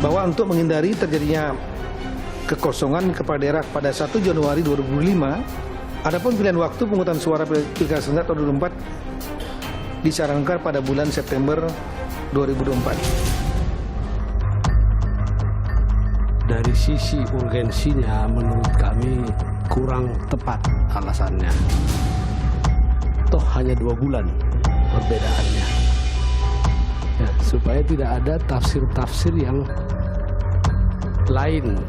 bahwa untuk menghindari terjadinya kekosongan kepala daerah pada 1 Januari 2005, adapun pilihan waktu pemungutan suara Pilkada serentak tahun 2024 disarankan pada bulan September 2024. Dari sisi urgensinya menurut kami kurang tepat alasannya. Toh hanya 2 bulan perbedaannya. Ya, supaya tidak ada tafsir-tafsir yang lain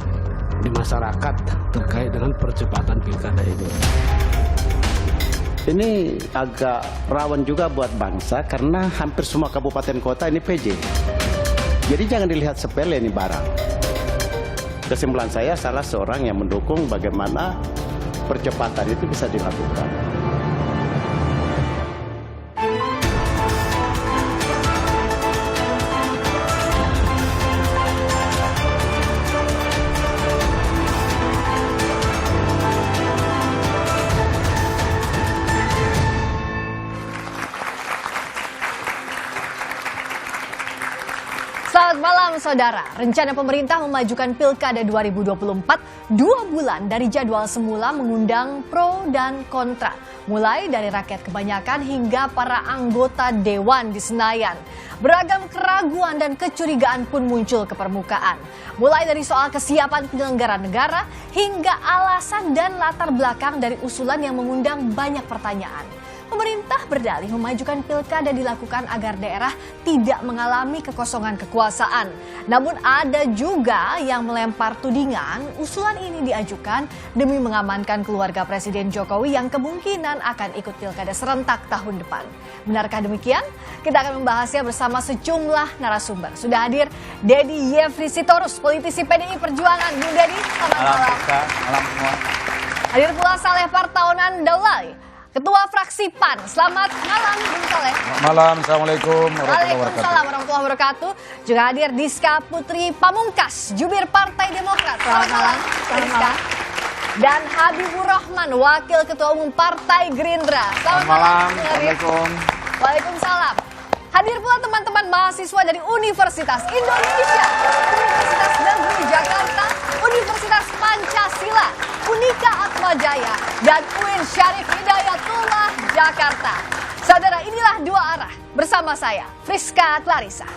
di masyarakat terkait dengan percepatan pilkada ini. Ini agak rawan juga buat bangsa karena hampir semua kabupaten kota ini PJ. Jadi jangan dilihat sepele ini barang. Kesimpulan saya salah seorang yang mendukung bagaimana percepatan itu bisa dilakukan. Selamat malam saudara, rencana pemerintah memajukan Pilkada 2024 2 bulan dari jadwal semula mengundang pro dan kontra. Mulai dari rakyat kebanyakan hingga para anggota Dewan di Senayan. Beragam keraguan dan kecurigaan pun muncul ke permukaan. Mulai dari soal kesiapan penyelenggara negara hingga alasan dan latar belakang dari usulan yang mengundang banyak pertanyaan. Pemerintah berdalih memajukan pilkada dilakukan agar daerah tidak mengalami kekosongan kekuasaan. Namun ada juga yang melempar tudingan usulan ini diajukan demi mengamankan keluarga Presiden Jokowi yang kemungkinan akan ikut pilkada serentak tahun depan. Benarkah demikian? Kita akan membahasnya bersama sejumlah narasumber. Sudah hadir Dedi Yefri Sitorus, politisi PDI Perjuangan. Bung Dedi, selamat malam. Malam semua. Hadir pula Saleh Partaunan Daulay, Ketua Fraksi PAN. Selamat malam, Bung Saleh. Malam, Assalamualaikum warahmatullahi Waalaikumsalam warahmatullahi wabarakatuh. Juga hadir Diska Putri Pamungkas, jubir Partai Demokrat. Selamat malam, Diska. Dan Habibur Rahman, Wakil Ketua Umum Partai Gerindra. Selamat malam. Assalamualaikum. Waalaikumsalam. Hadir pula teman-teman mahasiswa dari Universitas Indonesia, Universitas Negeri Jakarta, Universitas Pancasila, Unika Atmajaya, dan UIN Syarif Hidayatullah Jakarta. Saudara, inilah Dua Arah bersama saya, Friska Clarissa.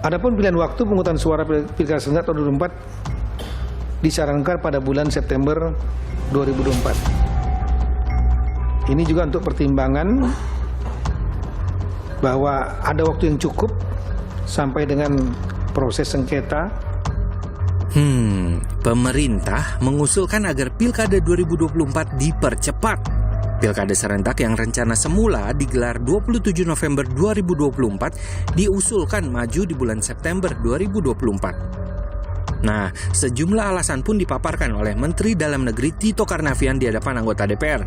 Adapun pilihan waktu pemungutan suara Pilkada serentak tahun 2024 disarankan pada bulan September 2024. Ini juga untuk pertimbangan bahwa ada waktu yang cukup sampai dengan proses sengketa. Pemerintah mengusulkan agar Pilkada 2024 dipercepat. Pilkada serentak yang rencana semula digelar 27 November 2024 diusulkan maju di bulan September 2024. Nah, sejumlah alasan pun dipaparkan oleh Menteri Dalam Negeri Tito Karnavian di hadapan anggota DPR.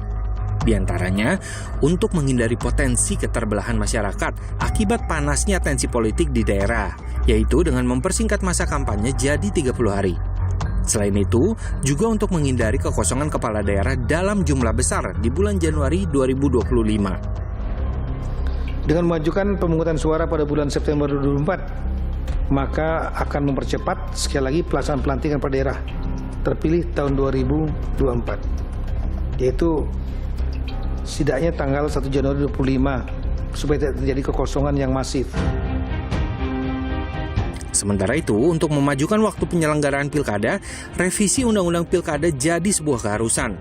Di antaranya, untuk menghindari potensi keterbelahan masyarakat akibat panasnya tensi politik di daerah, yaitu dengan mempersingkat masa kampanye jadi 30 hari. Selain itu, juga untuk menghindari kekosongan kepala daerah dalam jumlah besar di bulan Januari 2025. Dengan memajukan pemungutan suara pada bulan September 2024, maka akan mempercepat sekali lagi pelaksanaan pelantikan pada daerah terpilih tahun 2024, yaitu setidaknya tanggal 1 Januari 2025 supaya tidak terjadi kekosongan yang masif. Sementara itu, untuk memajukan waktu penyelenggaraan pilkada, revisi Undang-Undang Pilkada jadi sebuah keharusan.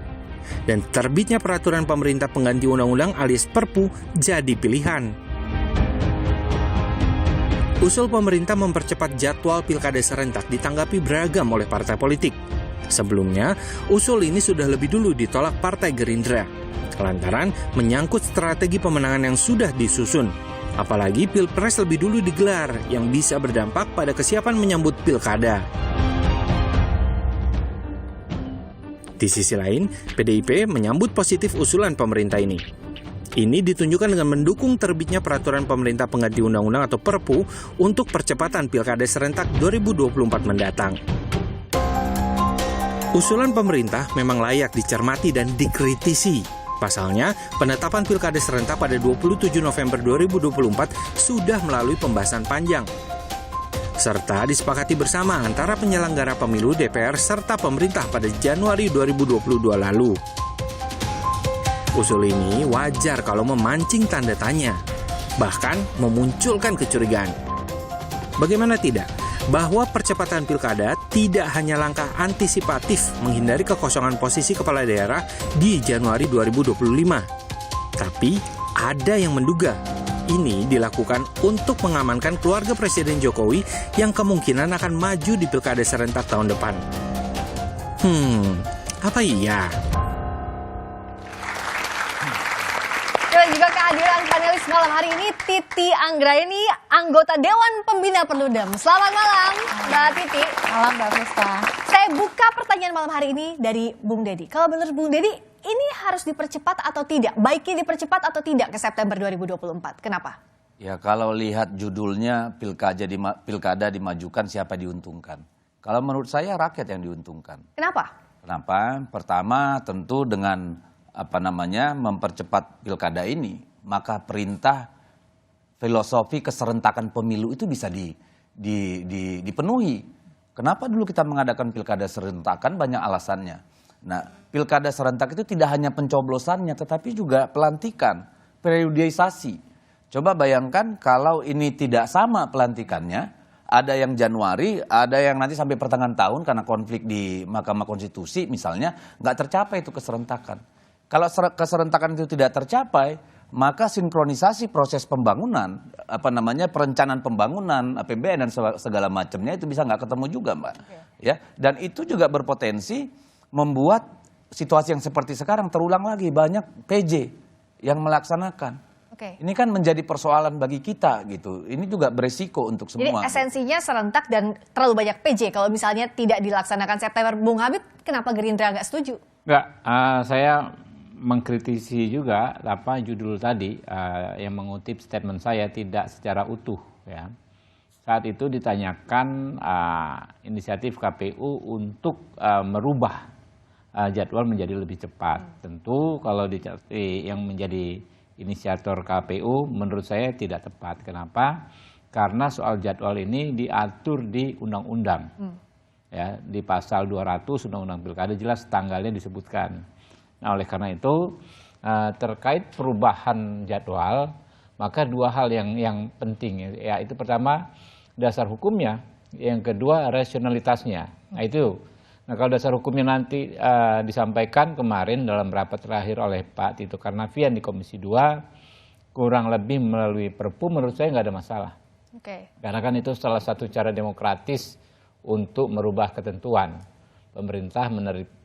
Dan terbitnya peraturan pemerintah pengganti undang-undang alias Perpu jadi pilihan. Usul pemerintah mempercepat jadwal pilkada serentak ditanggapi beragam oleh partai politik. Sebelumnya, usul ini sudah lebih dulu ditolak Partai Gerindra, lantaran menyangkut strategi pemenangan yang sudah disusun. Apalagi Pilpres lebih dulu digelar yang bisa berdampak pada kesiapan menyambut pilkada. Di sisi lain, PDIP menyambut positif usulan pemerintah ini. Ini ditunjukkan dengan mendukung terbitnya peraturan pemerintah pengganti undang-undang atau Perpu untuk percepatan Pilkada serentak 2024 mendatang. Usulan pemerintah memang layak dicermati dan dikritisi. Pasalnya, penetapan pilkada serentak pada 27 November 2024 sudah melalui pembahasan panjang, serta disepakati bersama antara penyelenggara pemilu, DPR, serta pemerintah pada Januari 2022 lalu. Usul ini wajar kalau memancing tanda tanya, bahkan memunculkan kecurigaan. Bagaimana tidak, bahwa percepatan pilkada tidak hanya langkah antisipatif menghindari kekosongan posisi kepala daerah di Januari 2025. Tapi ada yang menduga ini dilakukan untuk mengamankan keluarga Presiden Jokowi yang kemungkinan akan maju di pilkada serentak tahun depan. Apa iya? Dan juga kehadiran panelis malam hari ini Titi Anggraini, anggota Dewan Pembina Perludem. Selamat malam, Mbak Titi. Malam, Mbak Puspa. Saya buka pertanyaan malam hari ini dari Bung Dedi. Kalau menurut Bung Dedi, ini harus dipercepat atau tidak? Baiknya dipercepat atau tidak ke September 2024? Kenapa? Ya kalau lihat judulnya pilkada dimajukan, siapa diuntungkan? Kalau menurut saya rakyat yang diuntungkan. Kenapa? Kenapa? Pertama tentu dengan mempercepat pilkada ini, maka perintah filosofi keserentakan pemilu itu bisa dipenuhi. Kenapa dulu kita mengadakan pilkada serentakan? Banyak alasannya. Nah, pilkada serentak itu tidak hanya pencoblosannya, tetapi juga pelantikan, periodisasi. Coba bayangkan kalau ini tidak sama pelantikannya, ada yang Januari, ada yang nanti sampai pertengahan tahun karena konflik di Mahkamah Konstitusi misalnya, nggak tercapai itu keserentakan. Kalau keserentakan itu tidak tercapai, maka sinkronisasi proses pembangunan, perencanaan pembangunan, APBN dan segala macamnya itu bisa nggak ketemu juga, Mbak. Ya, dan itu juga berpotensi membuat situasi yang seperti sekarang terulang lagi, banyak PJ yang melaksanakan. Ini kan menjadi persoalan bagi kita gitu. Ini juga beresiko untuk semua. Jadi esensinya serentak dan terlalu banyak PJ. Kalau misalnya tidak dilaksanakan September, Bung Habib, kenapa Gerindra nggak setuju? Nggak, saya mengkritisi juga judul tadi yang mengutip statement saya tidak secara utuh. Ya. Saat itu ditanyakan inisiatif KPU untuk merubah jadwal menjadi lebih cepat. Tentu kalau yang menjadi inisiator KPU menurut saya tidak tepat. Kenapa? Karena soal jadwal ini diatur di undang-undang. Ya, di pasal 200 Undang-Undang Pilkada jelas tanggalnya disebutkan. Nah, oleh karena itu terkait perubahan jadwal, maka dua hal yang penting, yaitu pertama dasar hukumnya, yang kedua rasionalitasnya. Nah, kalau dasar hukumnya nanti disampaikan kemarin dalam rapat terakhir oleh Pak Tito Karnavian di Komisi 2, kurang lebih melalui Perpu, menurut saya nggak ada masalah. Karena kan itu salah satu cara demokratis untuk merubah ketentuan. Pemerintah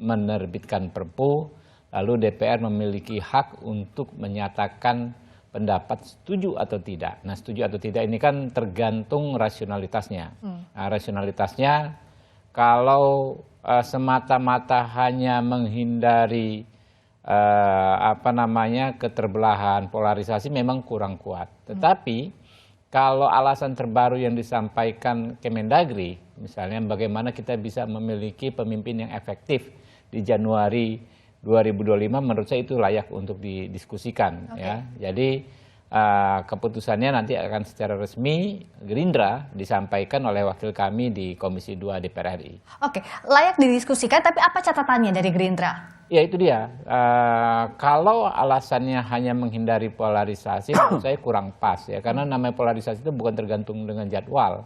menerbitkan Perpu, lalu DPR memiliki hak untuk menyatakan pendapat setuju atau tidak. Nah, setuju atau tidak ini kan tergantung rasionalitasnya. Nah, rasionalitasnya kalau semata-mata hanya menghindari keterbelahan, polarisasi memang kurang kuat. Tetapi kalau alasan terbaru yang disampaikan Kemendagri, misalnya bagaimana kita bisa memiliki pemimpin yang efektif di Januari 2025, menurut saya itu layak untuk didiskusikan. Ya. Jadi keputusannya nanti akan secara resmi Gerindra disampaikan oleh wakil kami di Komisi 2 DPR RI. Layak didiskusikan, tapi apa catatannya dari Gerindra? Ya itu dia, kalau alasannya hanya menghindari polarisasi, menurut saya kurang pas ya, karena namanya polarisasi itu bukan tergantung dengan jadwal.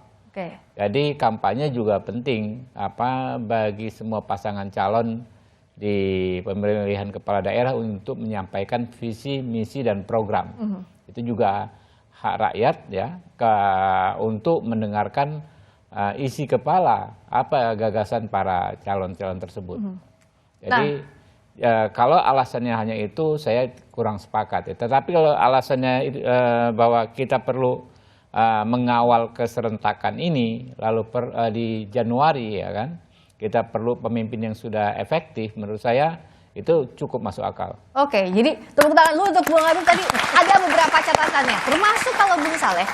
Jadi kampanye juga penting bagi semua pasangan calon di pemilihan kepala daerah untuk menyampaikan visi, misi, dan program. Itu juga hak rakyat ya untuk mendengarkan isi kepala apa gagasan para calon-calon tersebut. Jadi kalau alasannya hanya itu saya kurang sepakat. Tetapi kalau alasannya bahwa kita perlu mengawal keserentakan ini lalu di Januari ya kan, kita perlu pemimpin yang sudah efektif, menurut saya itu cukup masuk akal. Jadi tepuk tangan dulu untuk Bung Habib tadi. Ada beberapa catatannya, termasuk kalau Bung Saleh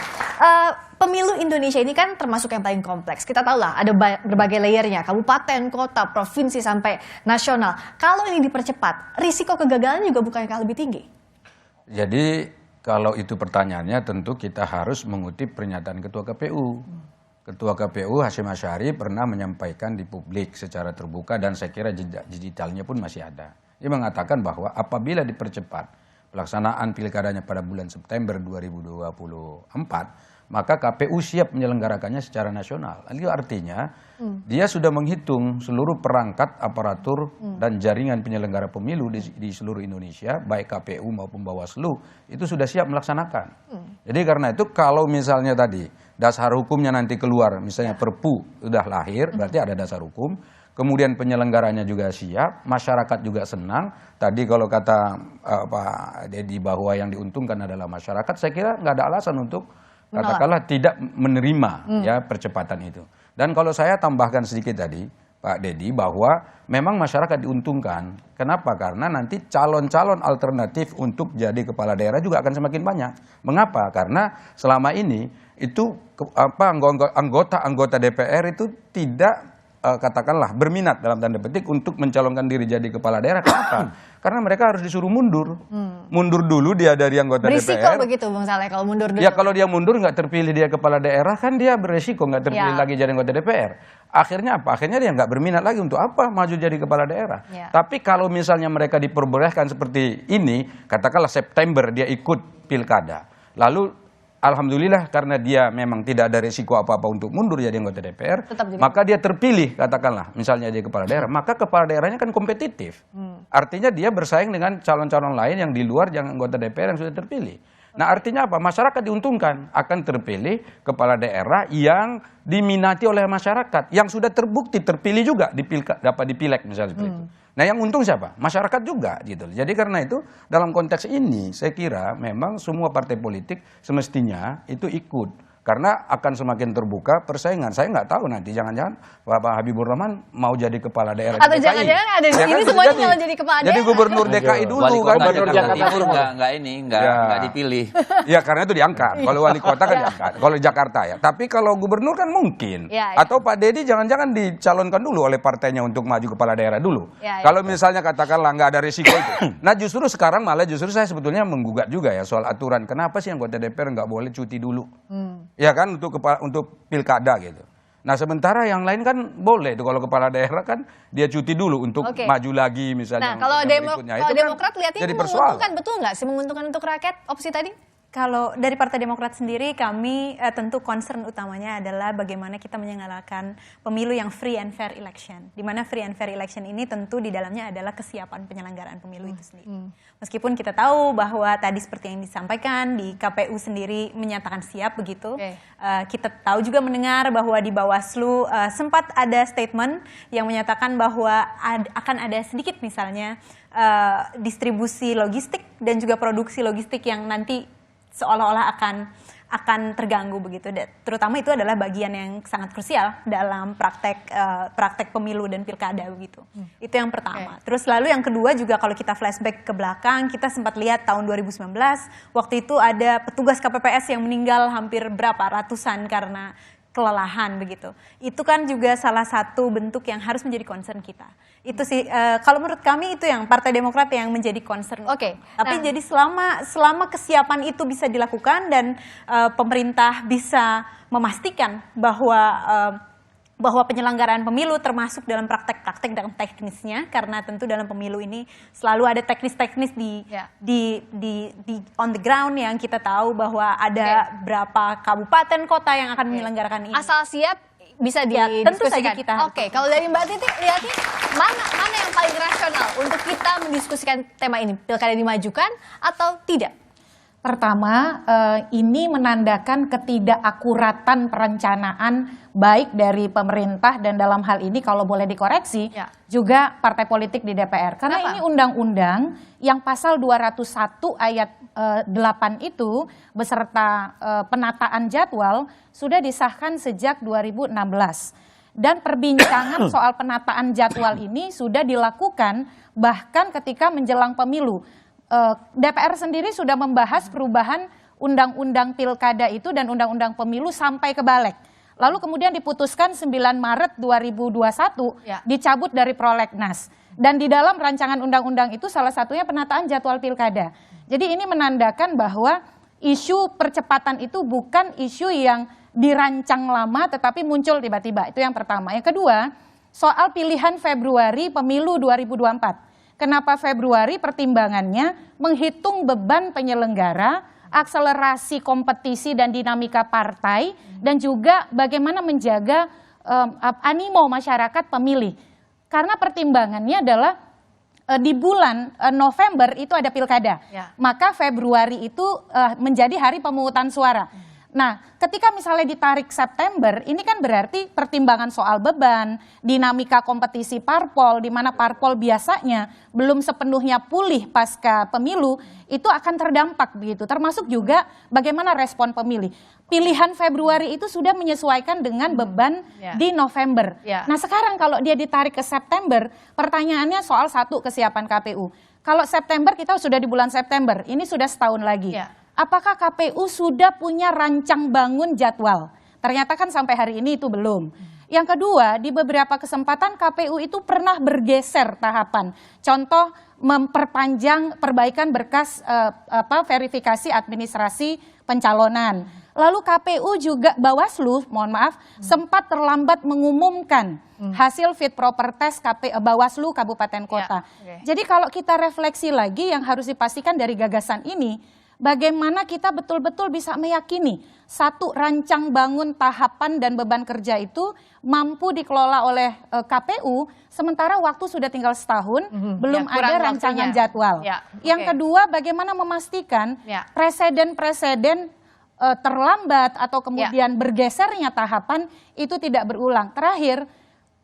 Pemilu Indonesia ini kan termasuk yang paling kompleks. Kita tahu lah ada berbagai layernya, kabupaten, kota, provinsi sampai nasional. Kalau ini dipercepat, risiko kegagalan juga bukankah lebih tinggi? Jadi kalau itu pertanyaannya tentu kita harus mengutip pernyataan Ketua KPU. Ketua KPU Hasyim Asy'ari pernah menyampaikan di publik secara terbuka dan saya kira jejak digitalnya pun masih ada. Dia mengatakan bahwa apabila dipercepat pelaksanaan pilkadanya pada bulan September 2024, maka KPU siap menyelenggarakannya secara nasional. Itu artinya dia sudah menghitung seluruh perangkat, aparatur, dan jaringan penyelenggara pemilu di seluruh Indonesia, baik KPU maupun Bawaslu, itu sudah siap melaksanakan. Jadi karena itu kalau misalnya tadi dasar hukumnya nanti keluar, misalnya Perpu sudah lahir, berarti ada dasar hukum, kemudian penyelenggaranya juga siap, masyarakat juga senang. Tadi kalau kata Pak Dedi bahwa yang diuntungkan adalah masyarakat, saya kira nggak ada alasan untuk katakanlah tidak menerima ya percepatan itu. Dan kalau saya tambahkan sedikit tadi, Pak Dedi, bahwa memang masyarakat diuntungkan. Kenapa? Karena nanti calon-calon alternatif untuk jadi kepala daerah juga akan semakin banyak. Mengapa? Karena selama ini itu anggota DPR itu tidak katakanlah berminat dalam tanda petik untuk mencalonkan diri jadi kepala daerah. Kenapa? Karena mereka harus disuruh mundur. Mundur dulu dia dari anggota berisiko DPR. Begitu Bung Saleh kalau mundur dulu. Ya kalau dia mundur nggak terpilih dia kepala daerah kan dia beresiko nggak terpilih lagi jadi anggota DPR. Akhirnya apa? Akhirnya dia nggak berminat lagi untuk apa maju jadi kepala daerah. Tapi kalau misalnya mereka diperbolehkan seperti ini, katakanlah September dia ikut pilkada. Lalu alhamdulillah karena dia memang tidak ada resiko apa-apa untuk mundur jadi anggota DPR, maka dia terpilih katakanlah misalnya jadi kepala daerah, maka kepala daerahnya kan kompetitif. Artinya dia bersaing dengan calon-calon lain yang di luar yang anggota DPR yang sudah terpilih. Nah artinya apa? Masyarakat diuntungkan akan terpilih kepala daerah yang diminati oleh masyarakat, yang sudah terbukti terpilih juga dapat dipilek misalnya seperti itu. Nah yang untung siapa? Masyarakat juga gitu. Jadi karena itu dalam konteks ini saya kira memang semua partai politik semestinya itu ikut. Karena akan semakin terbuka persaingan. Saya nggak tahu nanti jangan-jangan Bapak Habibur Rahman mau jadi kepala daerah atau DKI. jangan-jangan ada di sini semuanya mau jadi kepala daerah. Jadi gubernur DKI dulu kan. Gubernur Jakarta Timur nggak dipilih. Ya karena itu diangkat. Kalau wali kota kan diangkat. Kalau Jakarta ya. Tapi kalau gubernur kan mungkin. Atau Pak Dedi jangan-jangan dicalonkan dulu oleh partainya untuk maju kepala daerah dulu. Kalau misalnya katakanlah nggak ada risiko itu. Nah justru sekarang malah saya sebetulnya menggugat juga ya soal aturan. Kenapa sih anggota DPR nggak boleh cuti dulu? Ya kan untuk pilkada gitu. Nah sementara yang lain kan boleh tuh kalau kepala daerah kan dia cuti dulu untuk maju lagi misalnya. Nah kalau Demokrat lihatnya menguntungkan, betul nggak sih menguntungkan untuk rakyat opsi tadi? Kalau dari Partai Demokrat sendiri kami tentu concern utamanya adalah bagaimana kita menyelenggarakan pemilu yang free and fair election. Di mana free and fair election ini tentu di dalamnya adalah kesiapan penyelenggaraan pemilu itu sendiri. Meskipun kita tahu bahwa tadi seperti yang disampaikan di KPU sendiri menyatakan siap begitu. Kita tahu juga mendengar bahwa di Bawaslu sempat ada statement yang menyatakan bahwa akan ada sedikit misalnya distribusi logistik dan juga produksi logistik yang nanti seolah-olah akan terganggu begitu. Terutama itu adalah bagian yang sangat krusial dalam praktek pemilu dan pilkada begitu. Itu yang pertama. Terus lalu yang kedua juga kalau kita flashback ke belakang, kita sempat lihat tahun 2019 waktu itu ada petugas KPPS yang meninggal hampir ratusan karena kelelahan begitu. Itu kan juga salah satu bentuk yang harus menjadi concern kita. Itu sih kalau menurut kami itu yang Partai Demokrat yang menjadi concern. Tapi jadi selama kesiapan itu bisa dilakukan dan pemerintah bisa memastikan bahwa penyelenggaraan pemilu termasuk dalam praktek-praktek dalam teknisnya, karena tentu dalam pemilu ini selalu ada teknis-teknis di on the ground yang kita tahu bahwa ada berapa kabupaten kota yang akan menyelenggarakan ini. Asal siap bisa didiskusikan. Tentu saja kita. Kalau dari Mbak Titi lihatnya mana yang paling rasional untuk kita mendiskusikan tema ini, pilkada dimajukan atau tidak? Pertama, ini menandakan ketidakakuratan perencanaan baik dari pemerintah dan dalam hal ini kalau boleh dikoreksi juga partai politik di DPR. Karena ini undang-undang yang pasal 201 ayat 8 itu beserta penataan jadwal sudah disahkan sejak 2016. Dan perbincangan soal penataan jadwal ini sudah dilakukan bahkan ketika menjelang pemilu. DPR sendiri sudah membahas perubahan undang-undang pilkada itu dan undang-undang pemilu sampai ke balik. Lalu kemudian diputuskan 9 Maret 2021 dicabut dari prolegnas. Dan di dalam rancangan undang-undang itu salah satunya penataan jadwal pilkada. Jadi ini menandakan bahwa isu percepatan itu bukan isu yang dirancang lama tetapi muncul tiba-tiba. Itu yang pertama. Yang kedua, soal pilihan Februari pemilu 2024. Kenapa Februari? Pertimbangannya menghitung beban penyelenggara, akselerasi kompetisi dan dinamika partai, dan juga bagaimana menjaga animo masyarakat pemilih. Karena pertimbangannya adalah di bulan November itu ada pilkada, maka Februari itu menjadi hari pemungutan suara. Nah, ketika misalnya ditarik September, ini kan berarti pertimbangan soal beban, dinamika kompetisi parpol, di mana parpol biasanya belum sepenuhnya pulih pasca pemilu, itu akan terdampak begitu. Termasuk juga bagaimana respon pemilih. Pilihan Februari itu sudah menyesuaikan dengan beban di November. Nah, sekarang kalau dia ditarik ke September, pertanyaannya soal satu, kesiapan KPU. Kalau September, kita sudah di bulan September, ini sudah setahun lagi. Apakah KPU sudah punya rancang bangun jadwal? Ternyata kan sampai hari ini itu belum. Yang kedua, di beberapa kesempatan KPU itu pernah bergeser tahapan. Contoh, memperpanjang perbaikan berkas verifikasi administrasi pencalonan. Lalu KPU juga, Bawaslu, mohon maaf, sempat terlambat mengumumkan hasil fit proper test Bawaslu Kabupaten Kota. Jadi kalau kita refleksi lagi, yang harus dipastikan dari gagasan ini, bagaimana kita betul-betul bisa meyakini satu rancang bangun tahapan dan beban kerja itu mampu dikelola oleh KPU, sementara waktu sudah tinggal setahun, belum ada rancangan jadwal. Yang kedua, bagaimana memastikan presiden-presiden terlambat atau kemudian bergesernya tahapan itu tidak berulang. Terakhir,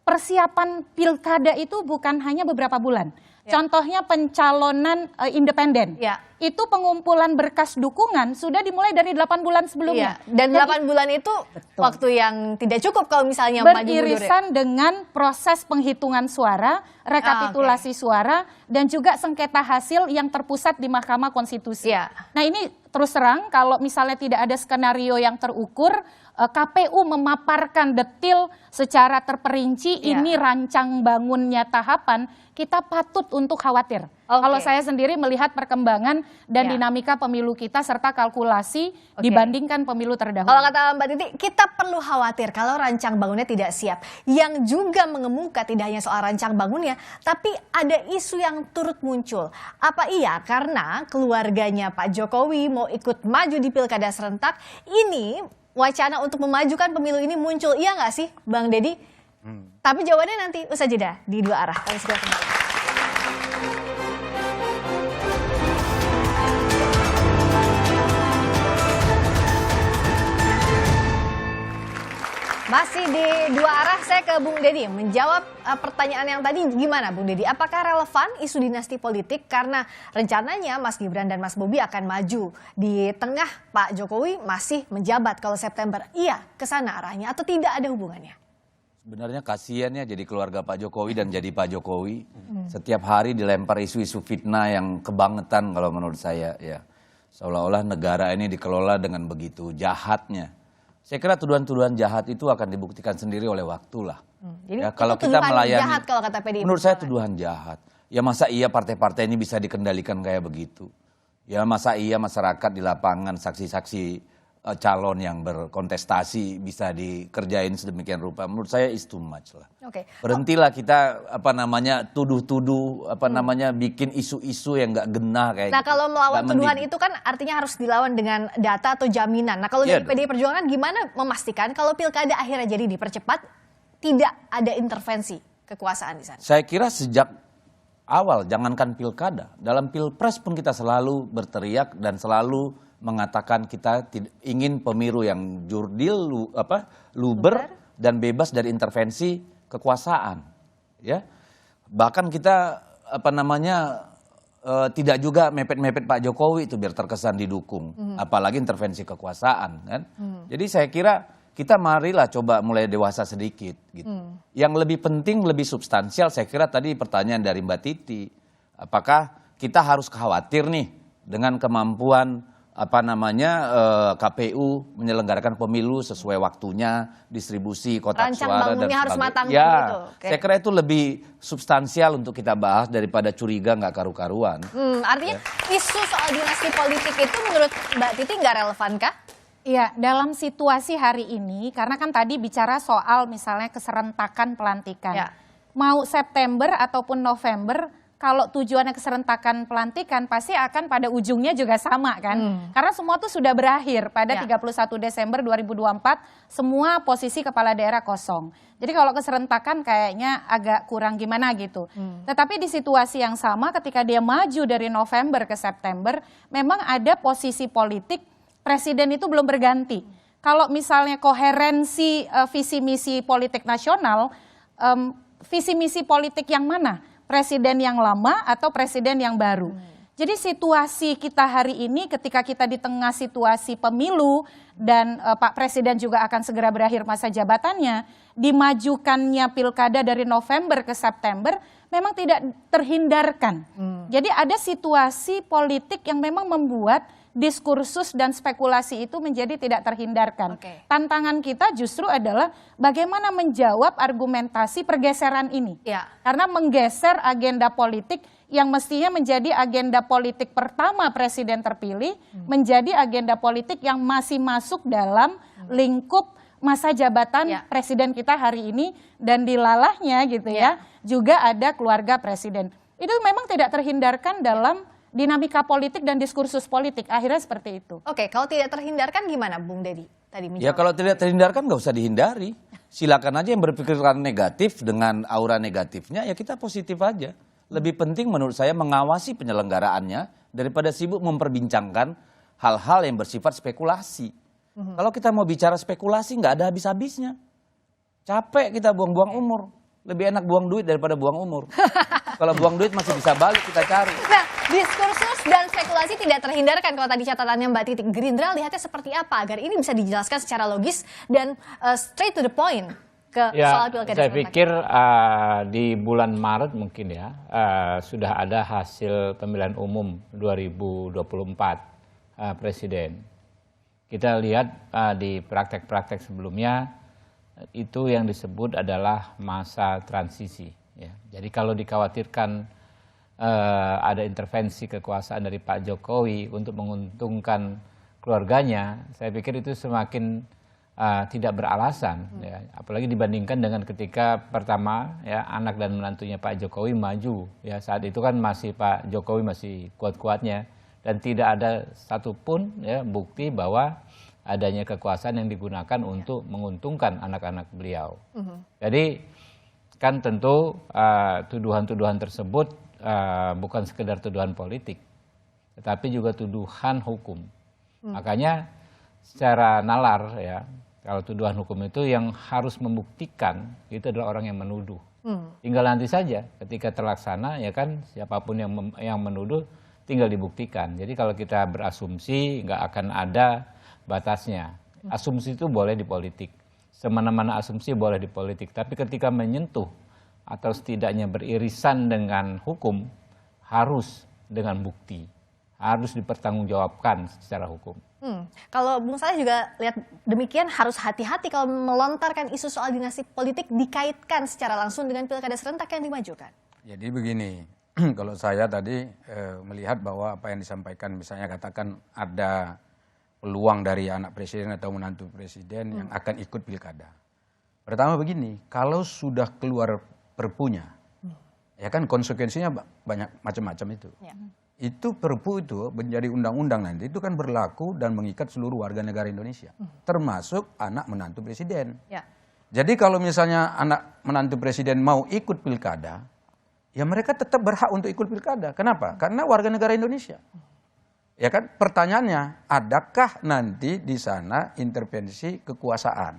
persiapan pilkada itu bukan hanya beberapa bulan. Contohnya pencalonan independen. Itu pengumpulan berkas dukungan sudah dimulai dari 8 bulan sebelumnya. Dan 8 bulan itu waktu yang tidak cukup kalau misalnya maju mundur. Beririsan dengan proses penghitungan suara, rekapitulasi suara, dan juga sengketa hasil yang terpusat di Mahkamah Konstitusi. Nah, ini terus terang kalau misalnya tidak ada skenario yang terukur, KPU memaparkan detil secara terperinci ini rancang bangunnya tahapan, kita patut untuk khawatir. Kalau saya sendiri melihat perkembangan dan dinamika pemilu kita serta kalkulasi dibandingkan pemilu terdahulu. Kalau kata Mbak Titi, kita perlu khawatir kalau rancang bangunnya tidak siap. Yang juga mengemuka tidak hanya soal rancang bangunnya, tapi ada isu yang turut muncul. Apa iya karena keluarganya Pak Jokowi mau ikut maju di pilkada serentak, ini wacana untuk memajukan pemilu ini muncul, iya nggak sih Bang Deddy? Tapi jawabannya nanti usai jeda di Dua Arah. Kami segera kembali. Masih di Dua Arah, saya ke Bung Deddy menjawab pertanyaan yang tadi. Gimana Bung Deddy, apakah relevan isu dinasti politik karena rencananya Mas Gibran dan Mas Bobi akan maju di tengah Pak Jokowi masih menjabat kalau September? Iya, ke sana arahnya atau tidak ada hubungannya? Sebenarnya kasihan ya jadi keluarga Pak Jokowi dan jadi Pak Jokowi. Setiap hari dilempar isu-isu fitnah yang kebangetan kalau menurut saya ya. Seolah-olah negara ini dikelola dengan begitu jahatnya. Saya kira tuduhan-tuduhan jahat itu akan dibuktikan sendiri oleh waktu lah. Jadi ya, kalau kita melayani, jahat kalau kata PDI. menurut saya tuduhan jahat. Ya masa iya partai-partai ini bisa dikendalikan kayak begitu? Ya masa iya masyarakat di lapangan, saksi-saksi calon yang berkontestasi bisa dikerjain sedemikian rupa? Menurut saya is too much lah. Berhentilah kita tuduh-tuduh bikin isu-isu yang nggak genah kayak. Nah kalau melawan tuduhan itu kan artinya harus dilawan dengan data atau jaminan. Nah kalau dari PDI Perjuangan gimana memastikan kalau pilkada akhirnya jadi dipercepat, tidak ada intervensi kekuasaan di sana? Saya kira sejak awal, jangankan pilkada, dalam pilpres pun kita selalu berteriak dan selalu mengatakan kita ingin pemilu yang jurdil, luber dan bebas dari intervensi kekuasaan. Ya, bahkan kita tidak juga mepet-mepet Pak Jokowi itu biar terkesan didukung, apalagi intervensi kekuasaan kan. Jadi saya kira kita marilah coba mulai dewasa sedikit gitu. Yang lebih penting, lebih substansial saya kira tadi pertanyaan dari Mbak Titi, apakah kita harus khawatir nih dengan kemampuan KPU menyelenggarakan pemilu sesuai waktunya, distribusi kotak Rancang suara dan bangunnya harus sebagainya. matang Ya, gitu. Oke. saya kira itu lebih substansial untuk kita bahas daripada curiga nggak karu-karuan. Artinya isu soal dinasti politik itu menurut Mbak Titi nggak relevan kah? Iya, dalam situasi hari ini, karena kan tadi bicara soal misalnya keserentakan pelantikan. Ya. Mau September ataupun November, kalau tujuannya keserentakan pelantikan pasti akan pada ujungnya juga sama kan. Karena semua tuh sudah berakhir pada 31 Desember 2024, semua posisi kepala daerah kosong. Jadi kalau keserentakan kayaknya agak kurang gimana gitu. Tetapi di situasi yang sama ketika dia maju dari November ke September, memang ada posisi politik presiden itu belum berganti. Kalau misalnya koherensi visi misi politik nasional, visi misi politik yang mana? Presiden yang lama atau presiden yang baru. Jadi situasi kita hari ini ketika kita di tengah situasi pemilu dan Pak Presiden juga akan segera berakhir masa jabatannya, dimajukannya pilkada dari November ke September memang tidak terhindarkan. Jadi ada situasi politik yang memang membuat diskursus dan spekulasi itu menjadi tidak terhindarkan. Tantangan kita justru adalah bagaimana menjawab argumentasi pergeseran ini. Karena menggeser agenda politik yang mestinya menjadi agenda politik pertama presiden terpilih, menjadi agenda politik yang masih masuk dalam lingkup masa jabatan presiden kita hari ini, dan dilalahnya gitu ya, juga ada keluarga presiden. Itu memang tidak terhindarkan dalam dinamika politik dan diskursus politik, akhirnya seperti itu. Oke, kalau tidak terhindarkan gimana Bung Dedi? Tadi Ya kalau tidak terhindarkan nggak usah dihindari. Silakan aja yang berpikiran negatif dengan aura negatifnya, ya kita positif aja. Lebih penting menurut saya mengawasi penyelenggaraannya daripada sibuk memperbincangkan hal-hal yang bersifat spekulasi. Kalau kita mau bicara spekulasi nggak ada habis-habisnya. Capek kita buang-buang umur. Lebih enak buang duit daripada buang umur. Kalau buang duit masih bisa balik kita cari. Nah, diskursus dan spekulasi tidak terhindarkan kalau tadi catatannya Mbak Titi. Gerindra lihatnya seperti apa agar ini bisa dijelaskan secara logis dan straight to the point ke soal pilkada saya serentak. pikir di bulan Maret mungkin ya sudah ada hasil pemilihan umum 2024 presiden. Kita lihat di praktek-praktek sebelumnya itu yang disebut adalah masa transisi. Ya. Jadi kalau dikhawatirkan ada intervensi kekuasaan dari Pak Jokowi untuk menguntungkan keluarganya, saya pikir itu semakin tidak beralasan. Ya. Apalagi dibandingkan dengan ketika pertama ya anak dan menantunya Pak Jokowi maju. Ya, saat itu kan masih Pak Jokowi masih kuat-kuatnya dan tidak ada satupun ya bukti bahwa adanya kekuasaan yang digunakan untuk menguntungkan anak-anak beliau. Jadi kan tentu tuduhan-tuduhan tersebut bukan sekedar tuduhan politik, tetapi juga tuduhan hukum. Makanya secara nalar ya, kalau tuduhan hukum itu yang harus membuktikan itu adalah orang yang menuduh. Tinggal nanti saja ketika terlaksana ya kan siapapun yang menuduh tinggal dibuktikan. Jadi kalau kita berasumsi nggak akan ada batasnya. Asumsi itu boleh di politik. Semana-mana asumsi boleh di politik. Tapi ketika menyentuh atau setidaknya beririsan dengan hukum, harus dengan bukti. Harus dipertanggungjawabkan secara hukum. Kalau Bung Saleh juga lihat demikian, harus hati-hati kalau melontarkan isu soal dinasti politik dikaitkan secara langsung dengan pilkada serentak yang dimajukan. Jadi begini, kalau saya tadi melihat bahwa apa yang disampaikan, misalnya katakan ada peluang dari anak presiden atau menantu presiden yang akan ikut pilkada. Pertama begini, kalau sudah keluar perpunya, ya kan konsekuensinya banyak macam-macam itu. Itu perpu itu menjadi undang-undang nanti itu kan berlaku dan mengikat seluruh warga negara Indonesia, termasuk anak menantu presiden. Jadi kalau misalnya anak menantu presiden mau ikut pilkada, ya mereka tetap berhak untuk ikut pilkada. Kenapa? Karena warga negara Indonesia. Ya kan, pertanyaannya, adakah nanti di sana intervensi kekuasaan?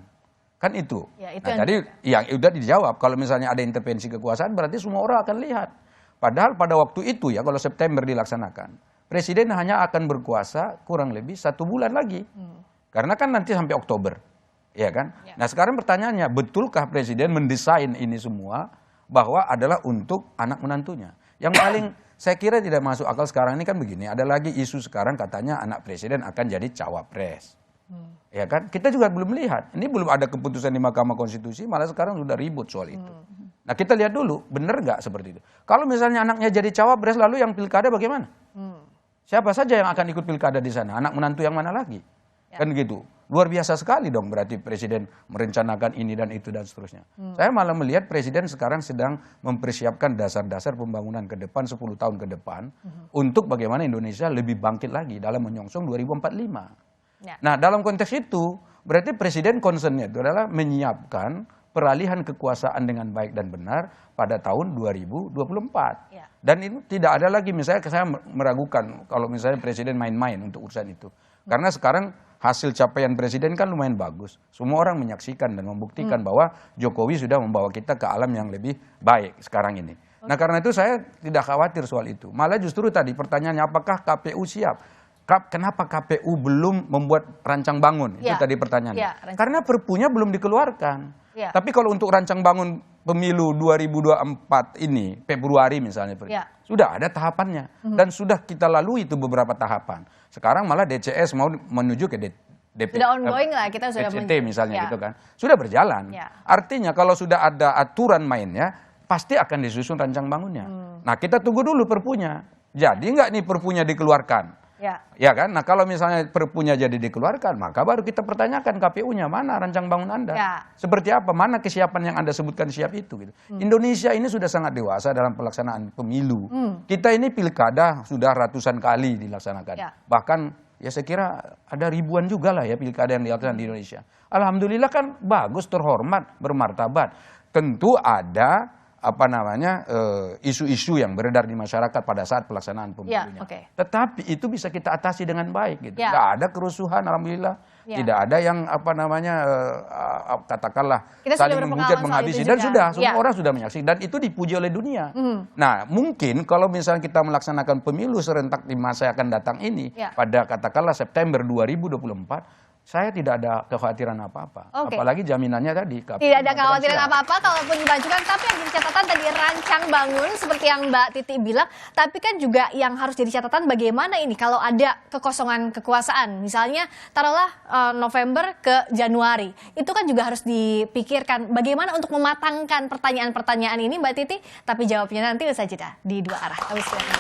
Kan itu. Nah, tadi yang udah dijawab, kalau misalnya ada intervensi kekuasaan berarti semua orang akan lihat. Padahal pada waktu itu ya, kalau September dilaksanakan, presiden hanya akan berkuasa kurang lebih 1 bulan lagi. Karena kan nanti sampai Oktober. Ya kan? Nah sekarang pertanyaannya, betulkah presiden mendesain ini semua bahwa adalah untuk anak menantunya? Yang paling Saya kira tidak masuk akal sekarang ini kan begini. Ada lagi isu sekarang katanya anak presiden akan jadi cawapres. Ya kan? Kita juga belum lihat. Ini belum ada keputusan di Mahkamah Konstitusi, malah sekarang sudah ribut soal itu. Nah kita lihat dulu, benar nggak seperti itu? Kalau misalnya anaknya jadi cawapres, lalu yang pilkada bagaimana? Siapa saja yang akan ikut pilkada di sana? Anak menantu yang mana lagi? Kan gitu. Luar biasa sekali dong berarti presiden merencanakan ini dan itu dan seterusnya. Saya malah melihat presiden sekarang sedang mempersiapkan dasar-dasar pembangunan ke depan 10 tahun ke depan untuk bagaimana Indonesia lebih bangkit lagi dalam menyongsong 2045. Nah dalam konteks itu berarti presiden concernnya itu adalah menyiapkan peralihan kekuasaan dengan baik dan benar pada tahun 2024. Dan itu tidak ada lagi misalnya saya meragukan kalau misalnya presiden main-main untuk urusan itu. Karena sekarang hasil capaian presiden kan lumayan bagus. Semua orang menyaksikan dan membuktikan bahwa Jokowi sudah membawa kita ke alam yang lebih baik sekarang ini. Nah karena itu saya tidak khawatir soal itu. Malah justru tadi pertanyaannya apakah KPU siap? Kenapa KPU belum membuat rancang bangun? Itu tadi pertanyaannya. Karena perpunya belum dikeluarkan. Tapi kalau untuk rancang bangun pemilu 2024 ini, Februari misalnya, sudah ada tahapannya. Dan sudah kita lalui itu beberapa tahapan. Sekarang malah DCS mau menuju ke DP. Sudah ongoing lah, kita sudah DCT misalnya gitu kan. Sudah berjalan. Artinya kalau sudah ada aturan mainnya, pasti akan disusun rancang bangunnya. Nah kita tunggu dulu perpunya. Jadi nggak nih perpunya dikeluarkan? Ya kan? Nah kalau misalnya perpunya jadi dikeluarkan, maka baru kita pertanyakan KPU-nya, mana rancang bangun Anda? Seperti apa? Mana kesiapan yang Anda sebutkan siap itu? Gitu. Indonesia ini sudah sangat dewasa dalam pelaksanaan pemilu. Kita ini pilkada sudah ratusan kali dilaksanakan. Bahkan ya saya kira ada ribuan juga lah ya pilkada yang dilaksanakan di Indonesia. Alhamdulillah kan bagus, terhormat, bermartabat. Tentu ada isu-isu yang beredar di masyarakat pada saat pelaksanaan pemilunya. Tetapi itu bisa kita atasi dengan baik gitu. Tidak ada kerusuhan, alhamdulillah. Tidak ada yang katakanlah saling menghujat, menghabisi, dan sudah semua orang sudah menyaksikan dan itu dipuji oleh dunia. Nah, mungkin kalau misalnya kita melaksanakan pemilu serentak di masa yang akan datang ini pada katakanlah September 2024, saya tidak ada kekhawatiran apa-apa. Apalagi jaminannya tadi. Tidak ada kekhawatiran apa-apa kalaupun dimajukan. Tapi yang jadi catatan tadi rancang bangun seperti yang Mbak Titi bilang. Tapi kan juga yang harus jadi catatan bagaimana ini kalau ada kekosongan kekuasaan. Misalnya taruhlah November ke Januari. Itu kan juga harus dipikirkan bagaimana untuk mematangkan pertanyaan-pertanyaan ini Mbak Titi. Tapi jawabnya nanti usai jeda di Dua Arah. Kami silakan.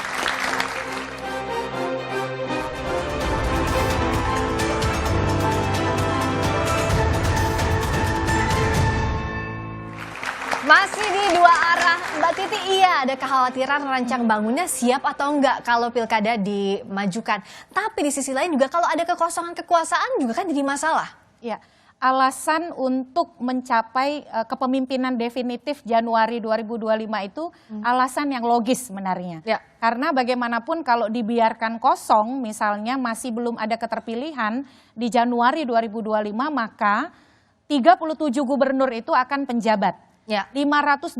Masih di Dua Arah, Mbak Titi, iya ada kekhawatiran rancang bangunnya siap atau enggak kalau pilkada dimajukan. Tapi di sisi lain juga kalau ada kekosongan kekuasaan juga kan jadi masalah. Ya, alasan untuk mencapai kepemimpinan definitif Januari 2025 itu alasan yang logis sebenarnya. Karena bagaimanapun kalau dibiarkan kosong, misalnya masih belum ada keterpilihan di Januari 2025, maka 37 gubernur itu akan penjabat. 508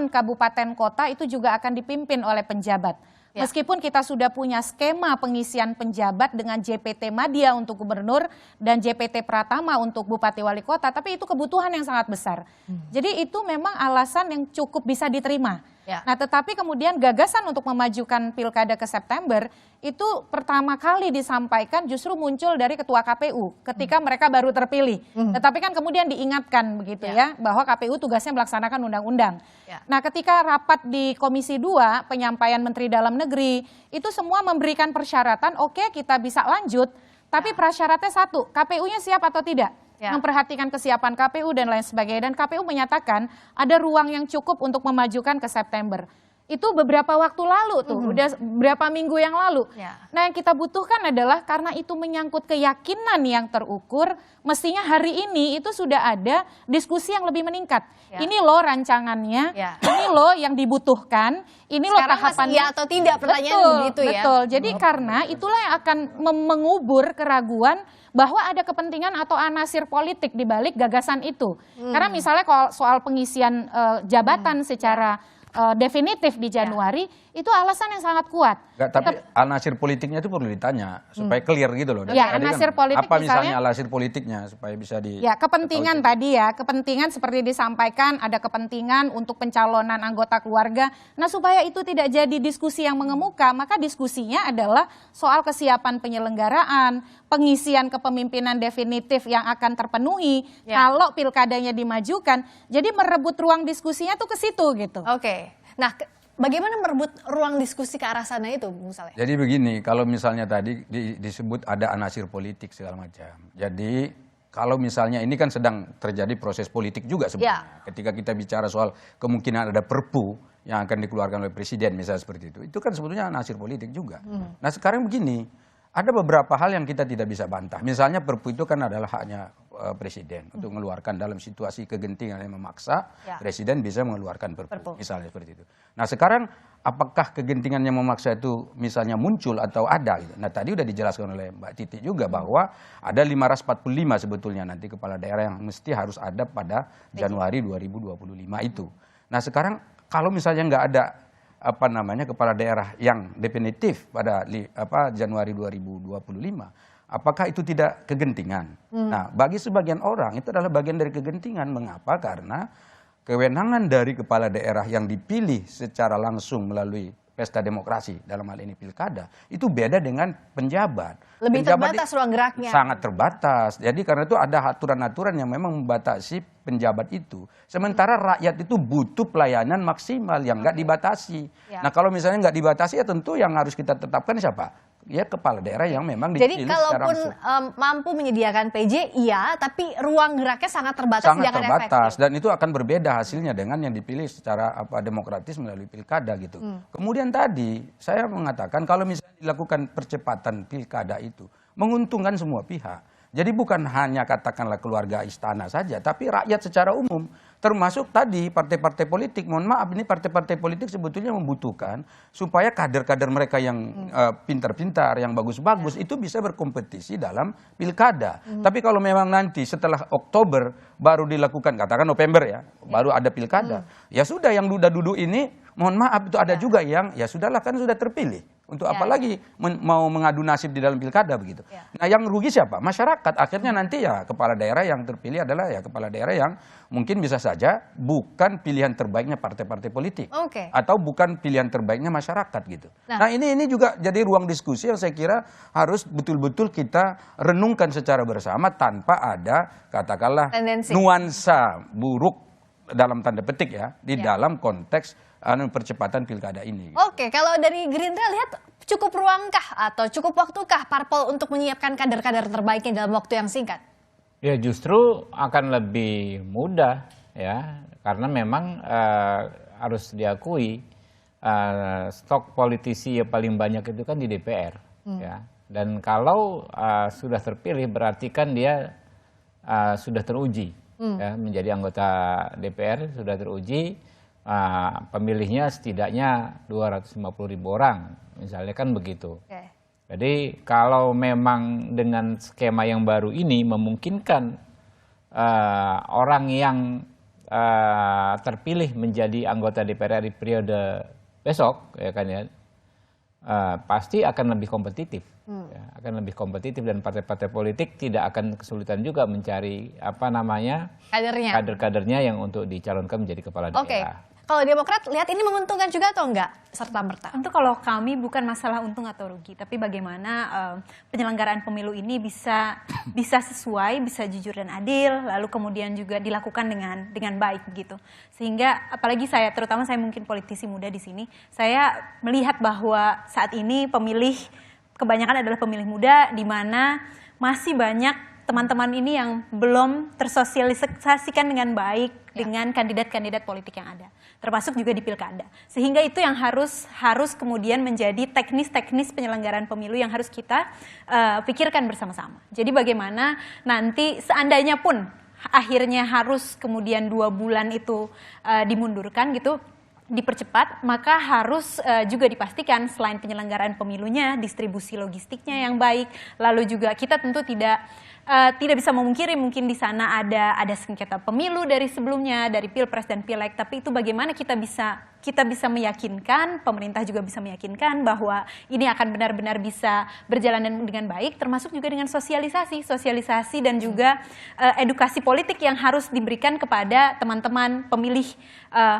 kabupaten kota itu juga akan dipimpin oleh penjabat. Meskipun kita sudah punya skema pengisian penjabat dengan JPT Madya untuk gubernur dan JPT Pratama untuk bupati wali kota, tapi itu kebutuhan yang sangat besar. Jadi itu memang alasan yang cukup bisa diterima. Nah tetapi kemudian gagasan untuk memajukan pilkada ke September itu pertama kali disampaikan justru muncul dari ketua KPU ketika mereka baru terpilih. Tetapi kan kemudian diingatkan begitu ya bahwa KPU tugasnya melaksanakan undang-undang. Nah ketika rapat di Komisi 2 penyampaian Menteri Dalam Negeri itu semua memberikan persyaratan oke, kita bisa lanjut, tapi prasyaratnya satu, KPU-nya siap atau tidak? Memperhatikan kesiapan KPU dan lain sebagainya. Dan KPU menyatakan ada ruang yang cukup untuk memajukan ke September. Itu beberapa waktu lalu tuh, udah beberapa minggu yang lalu. Nah yang kita butuhkan adalah karena itu menyangkut keyakinan yang terukur, mestinya hari ini itu sudah ada diskusi yang lebih meningkat. Ini loh rancangannya, ini loh yang dibutuhkan, ini loh tahapannya. Iya atau tidak pertanyaan begitu ya. Betul, jadi karena itulah yang akan mengubur keraguan bahwa ada kepentingan atau anasir politik di balik gagasan itu. Karena misalnya kalau soal pengisian jabatan secara definitif di Januari, itu alasan yang sangat kuat. Nggak, tapi anasir politiknya itu perlu ditanya supaya clear gitu loh. Ya, Tadi anasir politik apa misalnya misalnya, anasir politiknya supaya bisa di. Ya, kepentingan tadi ya, kepentingan seperti disampaikan ada kepentingan untuk pencalonan anggota keluarga. Nah, supaya itu tidak jadi diskusi yang mengemuka, maka diskusinya adalah soal kesiapan penyelenggaraan, pengisian kepemimpinan definitif yang akan terpenuhi kalau pilkadanya dimajukan. Jadi merebut ruang diskusinya tuh ke situ gitu. Oke. Nah, bagaimana merebut ruang diskusi ke arah sana itu, Bung Saleh? Jadi begini, kalau misalnya tadi disebut ada anasir politik segala macam. Jadi kalau misalnya ini kan sedang terjadi proses politik juga sebenarnya. Ketika kita bicara soal kemungkinan ada perpu yang akan dikeluarkan oleh presiden misalnya seperti itu kan sebetulnya anasir politik juga. Nah sekarang begini, ada beberapa hal yang kita tidak bisa bantah. Misalnya perpu itu kan adalah haknya presiden untuk mengeluarkan dalam situasi kegentingan yang memaksa, presiden bisa mengeluarkan perpu, misalnya seperti itu. Nah sekarang apakah kegentingan yang memaksa itu misalnya muncul atau ada? Gitu. Nah tadi udah dijelaskan oleh Mbak Titi juga bahwa ada 545 sebetulnya nanti kepala daerah yang mesti harus ada pada Januari 2025 itu. Nah sekarang kalau misalnya nggak ada kepala daerah yang definitif pada Januari 2025, apakah itu tidak kegentingan? Nah, bagi sebagian orang itu adalah bagian dari kegentingan. Mengapa? Karena kewenangan dari kepala daerah yang dipilih secara langsung melalui pesta demokrasi, dalam hal ini pilkada, itu beda dengan penjabat. Lebih terbatas ruang geraknya. Sangat terbatas. Jadi karena itu ada aturan-aturan yang memang membatasi penjabat itu. Sementara rakyat itu butuh pelayanan maksimal yang nggak dibatasi. Nah kalau misalnya nggak dibatasi ya tentu yang harus kita tetapkan siapa? Ya kepala daerah yang memang Jadi dipilih kalaupun mampu menyediakan PJ, iya, tapi ruang geraknya sangat terbatas, sangat jangan terbatas, efektif. dan itu akan berbeda hasilnya dengan yang dipilih secara demokratis melalui pilkada gitu. Kemudian tadi saya mengatakan kalau misalnya dilakukan percepatan pilkada itu menguntungkan semua pihak. Jadi bukan hanya katakanlah keluarga istana saja, tapi rakyat secara umum. Termasuk tadi partai-partai politik. Mohon maaf, ini partai-partai politik sebetulnya membutuhkan supaya kader-kader mereka yang pintar-pintar, yang bagus-bagus itu bisa berkompetisi dalam pilkada. Tapi kalau memang nanti setelah Oktober baru dilakukan, katakan November ya, baru ada pilkada. Ya sudah, yang duduk ini mohon maaf itu ada juga yang ya sudahlah kan sudah terpilih. Untuk apalagi mau mengadu nasib di dalam pilkada begitu. Nah yang rugi siapa? Masyarakat. Akhirnya nanti ya kepala daerah yang terpilih adalah ya kepala daerah yang mungkin bisa saja bukan pilihan terbaiknya partai-partai politik. Atau bukan pilihan terbaiknya masyarakat gitu. Nah ini juga jadi ruang diskusi yang saya kira harus betul-betul kita renungkan secara bersama tanpa ada katakanlah nuansa buruk dalam tanda petik ya di dalam konteks percepatan pilkada ini. Oke, kalau dari Gerindra lihat cukup ruangkah atau cukup waktukah parpol untuk menyiapkan kader-kader terbaiknya dalam waktu yang singkat? Ya justru akan lebih mudah ya, karena memang harus diakui stok politisi yang paling banyak itu kan di DPR ya. Dan kalau sudah terpilih berarti kan dia sudah teruji ya, menjadi anggota DPR sudah teruji. Pemilihnya setidaknya 250.000 orang, misalnya kan begitu. Jadi kalau memang dengan skema yang baru ini memungkinkan orang yang terpilih menjadi anggota DPR di periode besok, ya kan ya, pasti akan lebih kompetitif, ya, akan lebih kompetitif dan partai-partai politik tidak akan kesulitan juga mencari kader-kadernya yang untuk dicalonkan menjadi kepala daerah. Kalau Demokrat lihat ini menguntungkan juga atau enggak serta merta? Tentu kalau kami bukan masalah untung atau rugi, tapi bagaimana penyelenggaraan pemilu ini bisa sesuai, bisa jujur dan adil, lalu kemudian juga dilakukan dengan baik begitu. Sehingga apalagi saya, terutama saya mungkin politisi muda di sini, saya melihat bahwa saat ini pemilih kebanyakan adalah pemilih muda, di mana masih banyak teman-teman ini yang belum tersosialisasikan dengan baik dengan kandidat-kandidat politik yang ada, termasuk juga di pilkada. Sehingga itu yang harus kemudian menjadi teknis-teknis penyelenggaraan pemilu yang harus kita pikirkan bersama-sama. Jadi bagaimana nanti seandainya pun akhirnya harus kemudian 2 bulan itu dimundurkan gitu, dipercepat, maka harus juga dipastikan selain penyelenggaraan pemilunya, distribusi logistiknya yang baik, lalu juga kita tentu tidak bisa memungkiri mungkin di sana ada sengketa pemilu dari sebelumnya, dari Pilpres dan Pileg, tapi itu bagaimana kita bisa kita bisa meyakinkan, pemerintah juga bisa meyakinkan bahwa ini akan benar-benar bisa berjalan dengan baik, termasuk juga dengan sosialisasi dan juga edukasi politik yang harus diberikan kepada teman-teman pemilih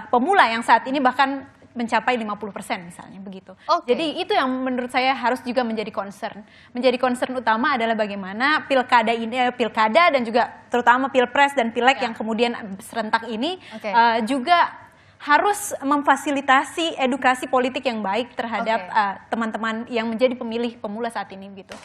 pemula yang saat ini bahkan mencapai 50% misalnya begitu. Jadi itu yang menurut saya harus juga menjadi concern. Menjadi concern utama adalah bagaimana pilkada dan juga terutama pilpres dan pileg yang kemudian serentak ini juga harus memfasilitasi edukasi politik yang baik terhadap teman-teman yang menjadi pemilih pemula saat ini gitu.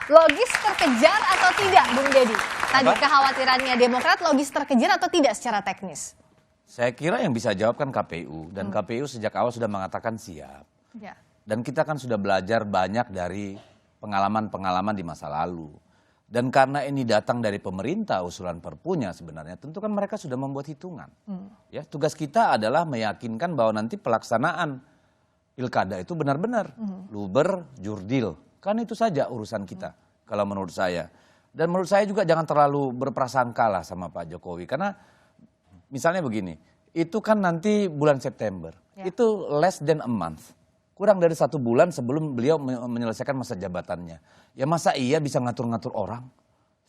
Logis terkejar atau tidak, Bung Deddy? Tadi kekhawatirannya Demokrat logis terkejar atau tidak secara teknis? Saya kira yang bisa jawab kan KPU, dan KPU sejak awal sudah mengatakan siap. Dan kita kan sudah belajar banyak dari pengalaman-pengalaman di masa lalu. Dan karena ini datang dari pemerintah usulan perpunya sebenarnya, tentu kan mereka sudah membuat hitungan. Ya, tugas kita adalah meyakinkan bahwa nanti pelaksanaan pilkada itu benar-benar luber, jurdil. Kan itu saja urusan kita kalau menurut saya. Dan menurut saya juga jangan terlalu berprasangka lah sama Pak Jokowi, karena misalnya begini, itu kan nanti bulan September, itu less than a month. Kurang dari 1 bulan sebelum beliau menyelesaikan masa jabatannya. Ya masa iya bisa ngatur-ngatur orang?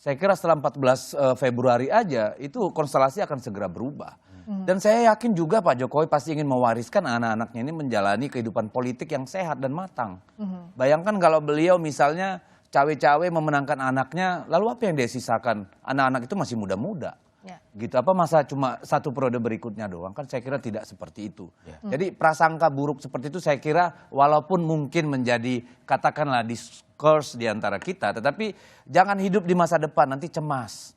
Saya kira setelah 14 Februari aja, itu konstelasi akan segera berubah. Dan saya yakin juga Pak Jokowi pasti ingin mewariskan anak-anaknya ini menjalani kehidupan politik yang sehat dan matang. Bayangkan kalau beliau misalnya cawe-cawe memenangkan anaknya, lalu apa yang dia sisakan? Anak-anak itu masih muda-muda. Gitu, apa masa cuma 1 periode berikutnya doang? Kan saya kira tidak seperti itu. Jadi prasangka buruk seperti itu saya kira walaupun mungkin menjadi katakanlah discourse di antara kita, tetapi jangan hidup di masa depan nanti cemas.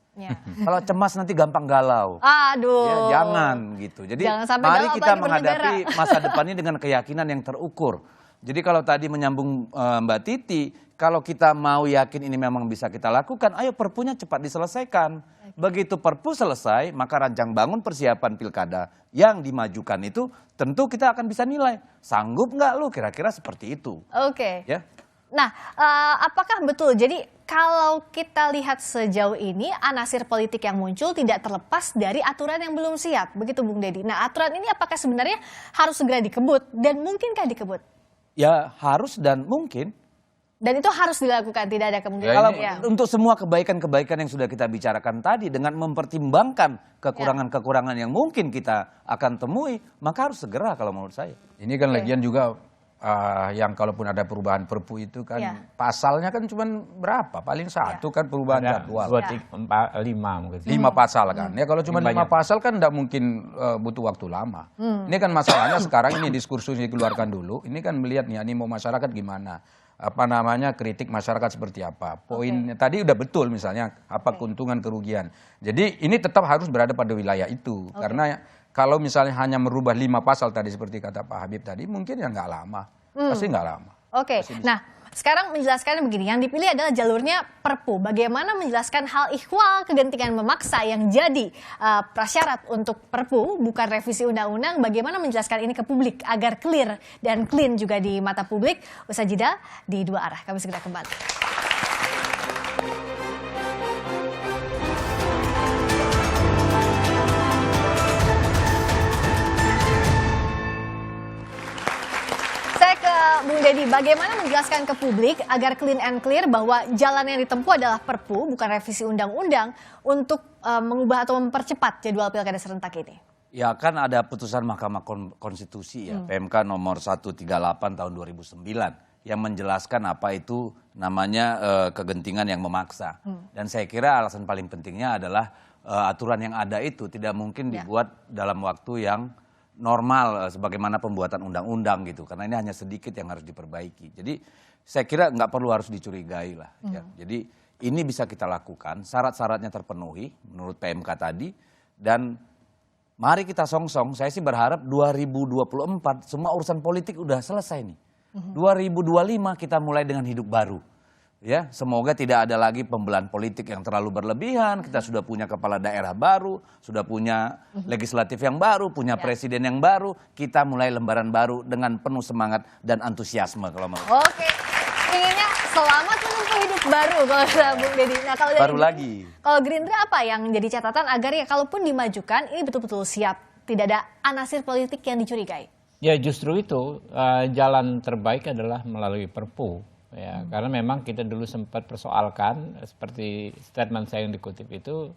Kalau cemas nanti gampang galau. Aduh. Ya, jangan gitu. Jadi mari kita menghadapi masa depan ini dengan keyakinan yang terukur. Jadi kalau tadi menyambung Mbak Titi, kalau kita mau yakin ini memang bisa kita lakukan, ayo perpunya cepat diselesaikan. Begitu perpu selesai, maka rancang bangun persiapan pilkada yang dimajukan itu tentu kita akan bisa nilai. Sanggup nggak lu? Kira-kira seperti itu. Ya. Nah, apakah betul? Jadi kalau kita lihat sejauh ini, anasir politik yang muncul tidak terlepas dari aturan yang belum siap. Begitu Bung Deddy. Nah, aturan ini apakah sebenarnya harus segera dikebut dan mungkinkah dikebut? Ya harus dan mungkin. Dan itu harus dilakukan, tidak ada kemungkinan. Kalau untuk semua kebaikan-kebaikan yang sudah kita bicarakan tadi, dengan mempertimbangkan kekurangan-kekurangan yang mungkin kita akan temui, maka harus segera kalau menurut saya. Ini kan lagian juga yang kalaupun ada perubahan perpu itu kan pasalnya kan cuma berapa? Paling 1 kan perubahan jadwal. 2, 3, 4, 5 mungkin. 5 pasal kan. Ya kalau cuma 5 pasal kan tidak mungkin butuh waktu lama. Ini kan masalahnya sekarang ini diskursus dikeluarkan dulu. Ini kan melihat nih animo masyarakat gimana. Apa namanya, kritik masyarakat seperti apa. Poinnya tadi udah betul misalnya apa keuntungan kerugian. Jadi ini tetap harus berada pada wilayah itu. Karena kalau misalnya hanya merubah 5 pasal tadi seperti kata Pak Habib tadi, mungkin ya nggak lama. Pasti nggak lama. Nah sekarang menjelaskannya begini, yang dipilih adalah jalurnya perpu. Bagaimana menjelaskan hal ihwal kegentingan memaksa yang jadi prasyarat untuk perpu, bukan revisi undang-undang. Bagaimana menjelaskan ini ke publik agar clear dan clean juga di mata publik. Usai jeda di 2 arah. Kami segera kembali. Bung Deddy, bagaimana menjelaskan ke publik agar clean and clear bahwa jalan yang ditempuh adalah perpu, bukan revisi undang-undang untuk mengubah atau mempercepat jadwal pilkada serentak ini? Ya kan ada putusan Mahkamah Konstitusi ya, PMK nomor 138 tahun 2009 yang menjelaskan apa itu namanya kegentingan yang memaksa. Dan saya kira alasan paling pentingnya adalah aturan yang ada itu tidak mungkin dibuat dalam waktu yang normal sebagaimana pembuatan undang-undang gitu, karena ini hanya sedikit yang harus diperbaiki. Jadi saya kira nggak perlu harus dicurigai lah. Ya. Jadi ini bisa kita lakukan, syarat-syaratnya terpenuhi menurut PMK tadi, dan mari kita song-song. Saya sih berharap 2024 semua urusan politik udah selesai nih. 2025 kita mulai dengan hidup baru. Ya, semoga tidak ada lagi pembelahan politik yang terlalu berlebihan. Kita sudah punya kepala daerah baru, sudah punya legislatif yang baru, punya presiden yang baru. Kita mulai lembaran baru dengan penuh semangat dan antusiasme kalau mau. Oke, inginnya selamat menempuh hidup baru kalau Bung Deddy. Nah, kalau baru lagi. Kalau Gerindra apa yang jadi catatan agar ya kalaupun dimajukan ini betul-betul siap, tidak ada anasir politik yang dicurigai? Ya justru itu jalan terbaik adalah melalui Perpu, ya karena memang kita dulu sempat persoalkan seperti statement saya yang dikutip itu,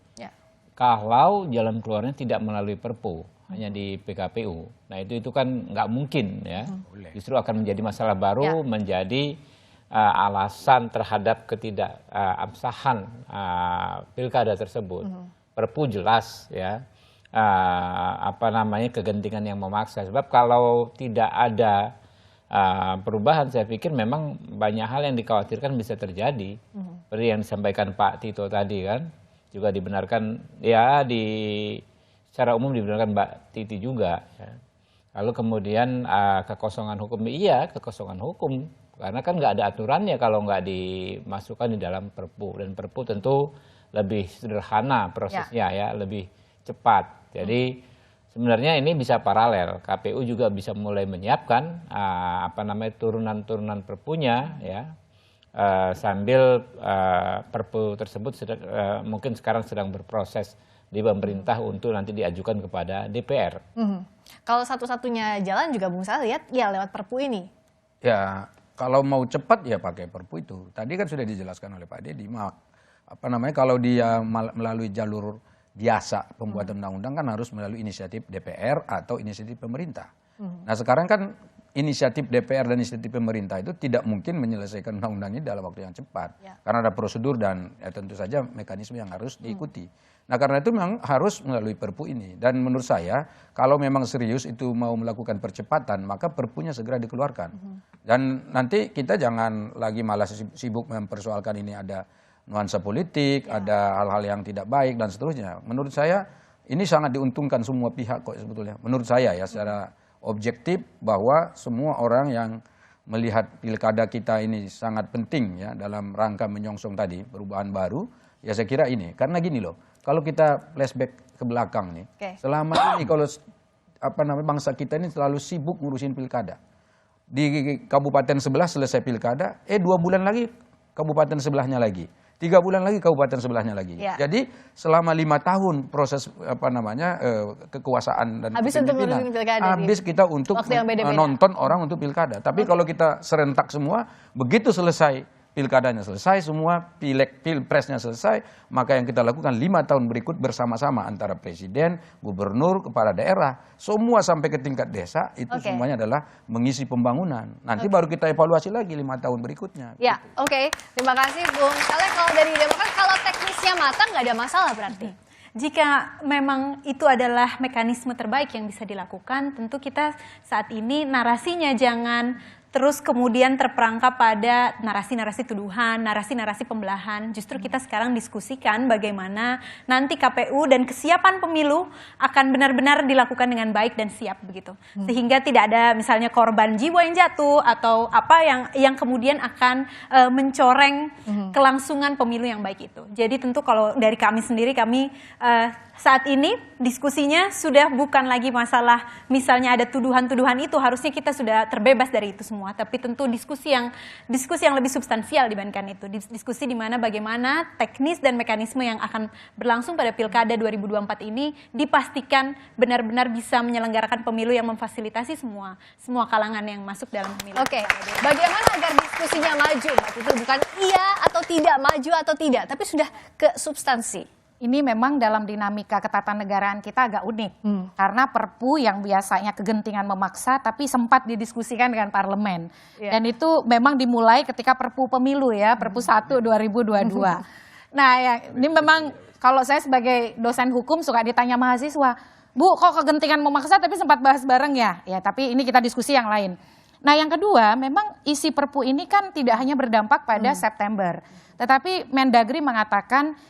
kalau jalan keluarnya tidak melalui Perpu, hanya di PKPU. Nah itu kan nggak mungkin ya, justru akan menjadi masalah baru, menjadi alasan terhadap ketidakabsahan pilkada tersebut. Perpu jelas ya. Kegentingan yang memaksa, sebab kalau tidak ada perubahan saya pikir memang banyak hal yang dikhawatirkan bisa terjadi, seperti yang disampaikan Pak Tito tadi kan, juga dibenarkan ya secara umum dibenarkan Mbak Titi juga ya. Lalu kemudian kekosongan hukum, iya kekosongan hukum karena kan nggak ada aturannya kalau nggak dimasukkan di dalam Perpu, dan Perpu tentu lebih sederhana prosesnya ya lebih cepat. Jadi sebenarnya ini bisa paralel. KPU juga bisa mulai menyiapkan turunan-turunan perpunya ya sambil Perpu tersebut mungkin sekarang sedang berproses di pemerintah untuk nanti diajukan kepada DPR. Kalau satu-satunya jalan juga Bung Saleh lihat ya lewat Perpu ini. Ya kalau mau cepat ya pakai Perpu itu. Tadi kan sudah dijelaskan oleh Pak Dedi. Kalau dia melalui jalur biasa pembuatan undang-undang kan harus melalui inisiatif DPR atau inisiatif pemerintah. Nah sekarang kan inisiatif DPR dan inisiatif pemerintah itu tidak mungkin menyelesaikan undang-undang ini dalam waktu yang cepat. Karena ada prosedur dan tentu saja mekanisme yang harus diikuti. Nah karena itu memang harus melalui Perpu ini. Dan menurut saya kalau memang serius itu mau melakukan percepatan maka Perpunya segera dikeluarkan. Dan nanti kita jangan lagi malah sibuk mempersoalkan ini ada nuansa politik, ada hal-hal yang tidak baik dan seterusnya. Menurut saya ini sangat diuntungkan semua pihak kok sebetulnya. Menurut saya ya secara objektif bahwa semua orang yang melihat pilkada kita ini sangat penting ya dalam rangka menyongsong tadi perubahan baru, ya saya kira ini. Karena gini loh, kalau kita flashback ke belakang nih, selama ini kalau bangsa kita ini selalu sibuk ngurusin pilkada. Di kabupaten sebelah selesai pilkada, 2 bulan lagi kabupaten sebelahnya lagi. 3 bulan lagi kabupaten sebelahnya lagi. Jadi selama 5 tahun proses kekuasaan dan kepemimpinan habis kita untuk nonton orang untuk pilkada. Tapi kalau kita serentak semua, begitu selesai pilkadanya selesai, semua pilpresnya selesai, maka yang kita lakukan 5 tahun berikut bersama-sama antara presiden, gubernur, kepala daerah, semua sampai ke tingkat desa itu semuanya adalah mengisi pembangunan. Nanti baru kita evaluasi lagi 5 tahun berikutnya. Ya, terima kasih Bung Saleh. Kalau dari Demokrat, kalau teknisnya matang nggak ada masalah berarti. Jika memang itu adalah mekanisme terbaik yang bisa dilakukan, tentu kita saat ini narasinya jangan terus kemudian terperangkap pada narasi-narasi tuduhan, narasi-narasi pembelahan. Justru kita sekarang diskusikan bagaimana nanti KPU dan kesiapan pemilu akan benar-benar dilakukan dengan baik dan siap begitu. Sehingga tidak ada misalnya korban jiwa yang jatuh atau apa yang kemudian akan mencoreng kelangsungan pemilu yang baik itu. Jadi tentu kalau dari kami sendiri, kami saat ini diskusinya sudah bukan lagi masalah misalnya ada tuduhan-tuduhan itu, harusnya kita sudah terbebas dari itu semua. Tapi tentu diskusi yang lebih substansial dibandingkan itu. Diskusi di mana bagaimana teknis dan mekanisme yang akan berlangsung pada Pilkada 2024 ini dipastikan benar-benar bisa menyelenggarakan pemilu yang memfasilitasi semua kalangan yang masuk dalam pemilu. Bagaimana agar diskusinya maju? Itu bukan iya atau tidak, maju atau tidak, tapi sudah ke substansi. Ini memang dalam dinamika ketatanegaraan kita agak unik. Karena Perpu yang biasanya kegentingan memaksa tapi sempat didiskusikan dengan parlemen. Dan itu memang dimulai ketika Perpu Pemilu ya, Perpu 1 2022. Nah ya, ini memang kalau saya sebagai dosen hukum suka ditanya mahasiswa, Bu kok kegentingan memaksa tapi sempat bahas bareng ya? Ya tapi ini kita diskusi yang lain. Nah yang kedua, memang isi Perpu ini kan tidak hanya berdampak pada September. Tetapi Mendagri mengatakan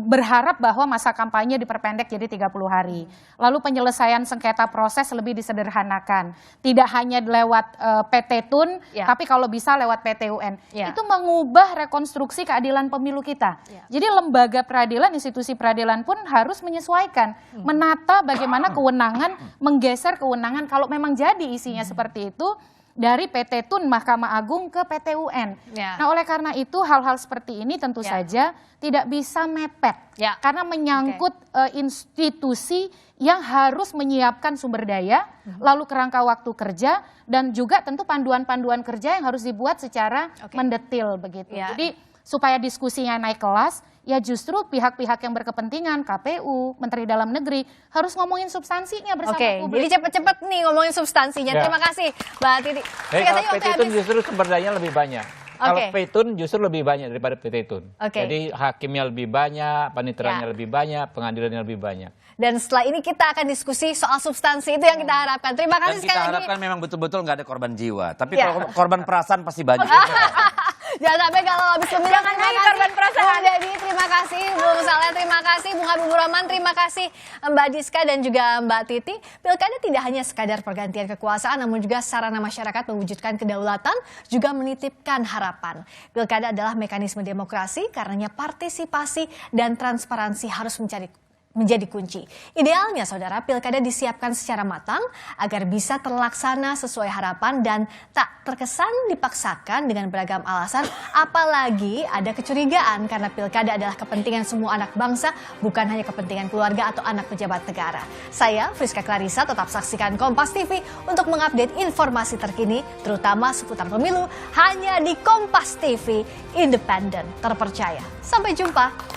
berharap bahwa masa kampanye diperpendek jadi 30 hari. Lalu penyelesaian sengketa proses lebih disederhanakan. Tidak hanya lewat PT Tun, tapi kalau bisa lewat PT UN. Itu mengubah rekonstruksi keadilan pemilu kita. Jadi lembaga peradilan, institusi peradilan pun harus menyesuaikan. Menata bagaimana kewenangan, menggeser kewenangan kalau memang jadi isinya seperti itu. dari PT Tun Mahkamah Agung ke PT UN. Ya. Nah, oleh karena itu hal-hal seperti ini tentu saja tidak bisa mepet karena menyangkut institusi yang harus menyiapkan sumber daya, lalu kerangka waktu kerja, dan juga tentu panduan-panduan kerja yang harus dibuat secara mendetil begitu. Jadi supaya diskusinya naik kelas, ya justru pihak-pihak yang berkepentingan, KPU, Menteri Dalam Negeri, harus ngomongin substansinya bersama publik. Jadi cepet-cepet nih ngomongin substansinya. Terima kasih, Mbak Titi. Kalau PT Tun justru sumber dayanya lebih banyak. Kalau PT Tun justru lebih banyak daripada PT Tun. Jadi hakimnya lebih banyak, paniteranya lebih banyak, pengadilannya lebih banyak. Dan setelah ini kita akan diskusi soal substansi, itu yang kita harapkan. Terima kasih sekali lagi. Dan kita harapkan memang betul-betul nggak ada korban jiwa. Tapi korban perasaan pasti banyak. Jangan sampai kalau habis pemilu. Jangan lagi korban perasaan. Bung Deddy, terima kasih. Bung Saleh, terima kasih. Bung Habibur Rahman, terima kasih. Mbak Diska dan juga Mbak Titi. Pilkada tidak hanya sekadar pergantian kekuasaan, namun juga sarana masyarakat mewujudkan kedaulatan, juga menitipkan harapan. Pilkada adalah mekanisme demokrasi, karenanya partisipasi dan transparansi harus menjadi kunci. Idealnya, saudara, pilkada disiapkan secara matang agar bisa terlaksana sesuai harapan dan tak terkesan dipaksakan dengan beragam alasan, apalagi ada kecurigaan karena pilkada adalah kepentingan semua anak bangsa, bukan hanya kepentingan keluarga atau anak pejabat negara. Saya, Friska Clarissa, tetap saksikan Kompas TV untuk mengupdate informasi terkini, terutama seputar pemilu, hanya di Kompas TV, independen, terpercaya. Sampai jumpa.